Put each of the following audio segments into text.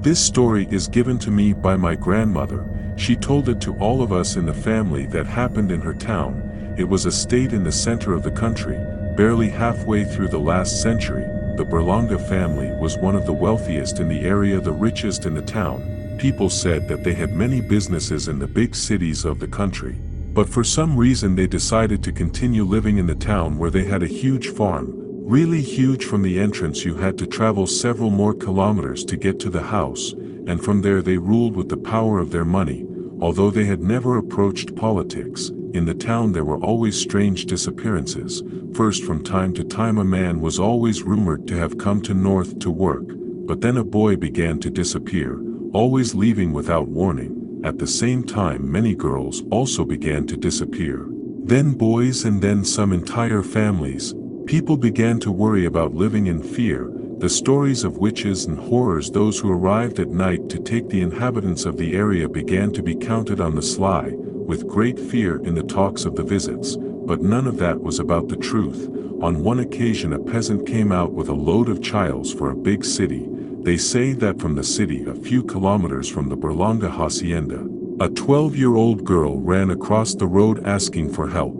This story is given to me by my grandmother. She told it to all of us in the family that happened in her town. It was a state in the center of the country, barely halfway through the last century. The Berlanga family was one of the wealthiest in the area, the richest in the town. People said that they had many businesses in the big cities of the country. But for some reason they decided to continue living in the town where they had a huge farm. Really huge. From the entrance you had to travel several more kilometers to get to the house, and from there they ruled with the power of their money. Although they had never approached politics, in the town there were always strange disappearances. First, from time to time a man was always rumored to have come to north to work, but then a boy began to disappear, always leaving without warning. At the same time many girls also began to disappear. Then boys, and then some entire families. People began to worry about living in fear. The stories of witches and horrors, those who arrived at night to take the inhabitants of the area, began to be counted on the sly, with great fear in the talks of the visits. But none of that was about the truth. On one occasion a peasant came out with a load of chiles for a big city. They say that from the city a few kilometers from the Berlanga hacienda, a 12-year-old girl ran across the road asking for help.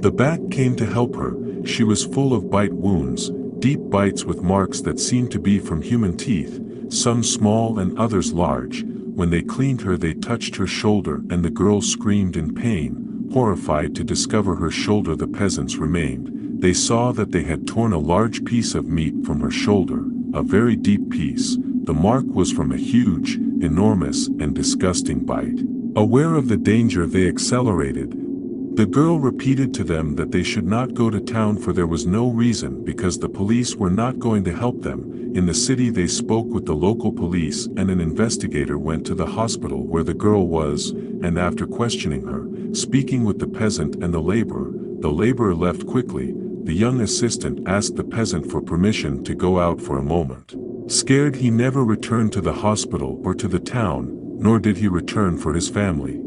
The bat came to help her. She was full of bite wounds, deep bites with marks that seemed to be from human teeth, some small and others large. When they cleaned her they touched her shoulder and the girl screamed in pain. Horrified to discover her shoulder the peasants remained. They saw that they had torn a large piece of meat from her shoulder, a very deep piece. The mark was from a huge, enormous, and disgusting bite. Aware of the danger they accelerated. The girl repeated to them that they should not go to town, for there was no reason, because the police were not going to help them. In the city they spoke with the local police, and an investigator went to the hospital where the girl was, and after questioning her, speaking with the peasant and the laborer left quickly. The young assistant asked the peasant for permission to go out for a moment. Scared, he never returned to the hospital or to the town, nor did he return for his family.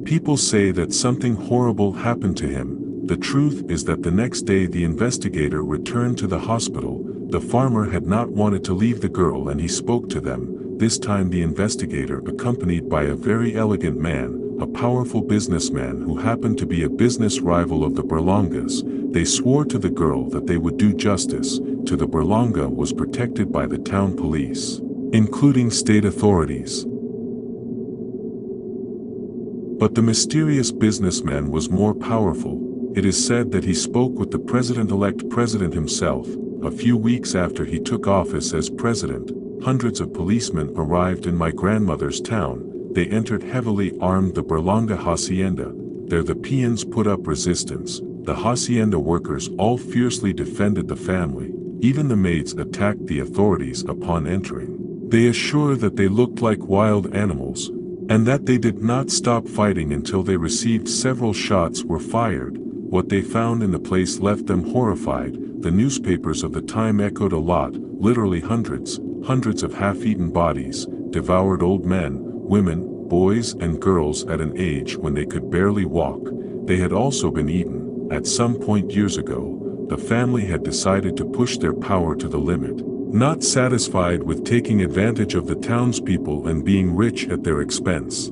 People say that something horrible happened to him. The truth is that the next day the investigator returned to the hospital. The farmer had not wanted to leave the girl and he spoke to them. This time the investigator, accompanied by a very elegant man, a powerful businessman who happened to be a business rival of the Berlangas. They swore to the girl that they would do justice. To the Berlanga was protected by the town police, including state authorities. But the mysterious businessman was more powerful. It is said that he spoke with the president-elect himself. A few weeks after he took office as president, hundreds of policemen arrived in my grandmother's town. They entered heavily armed the Berlanga hacienda. There the peons put up resistance. The hacienda workers all fiercely defended the family. Even the maids attacked the authorities upon entering. They assure that they looked like wild animals, and that they did not stop fighting until they received several shots were fired. What they found in the place left them horrified. The newspapers of the time echoed a lot, literally hundreds of half-eaten bodies, devoured old men, women, boys and girls at an age when they could barely walk. They had also been eaten. At some point years ago, the family had decided to push their power to the limit. Not satisfied with taking advantage of the townspeople and being rich at their expense.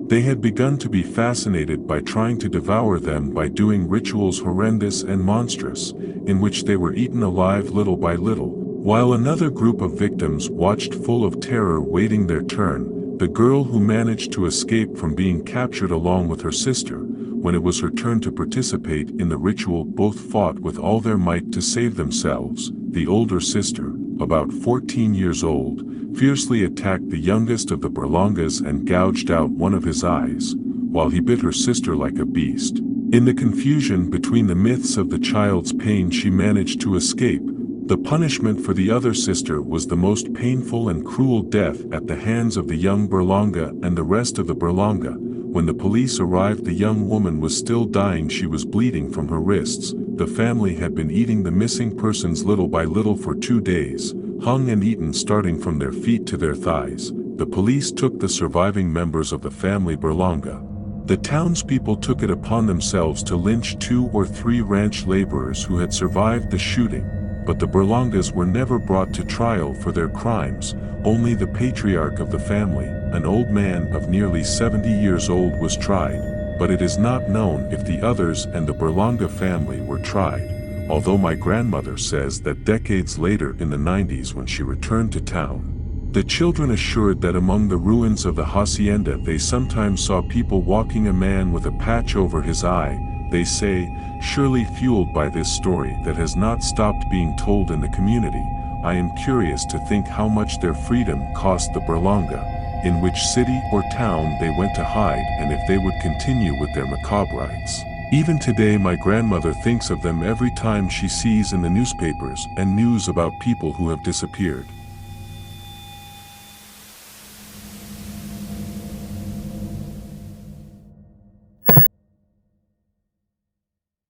They had begun to be fascinated by trying to devour them by doing rituals horrendous and monstrous, in which they were eaten alive little by little, while another group of victims watched full of terror waiting their turn. The girl who managed to escape from being captured along with her sister, when it was her turn to participate in the ritual, both fought with all their might to save themselves. The older sister, about 14 years old, fiercely attacked the youngest of the Berlangas and gouged out one of his eyes, while he bit her sister like a beast. In the confusion between the myths of the child's pain, she managed to escape. The punishment for the other sister was the most painful and cruel death at the hands of the young Berlanga and the rest of the Berlanga. When the police arrived, the young woman was still dying. She was bleeding from her wrists. The family had been eating the missing persons little by little for 2 days, hung and eaten starting from their feet to their thighs. The police took the surviving members of the family Berlanga. The townspeople took it upon themselves to lynch 2 or 3 ranch laborers who had survived the shooting. but the Berlangas were never brought to trial for their crimes. Only the patriarch of the family, an old man of nearly 70 years old, was tried, but it is not known if the others and the Berlanga family were tried, although my grandmother says that decades later in the 90s when she returned to town, the children assured that among the ruins of the hacienda they sometimes saw people walking, a man with a patch over his eye, they say, surely fueled by this story that has not stopped being told in the community. I am curious to think how much their freedom cost the Berlanga, in which city or town they went to hide, and if they would continue with their macabre rites. Even today my grandmother thinks of them every time she sees in the newspapers and news about people who have disappeared.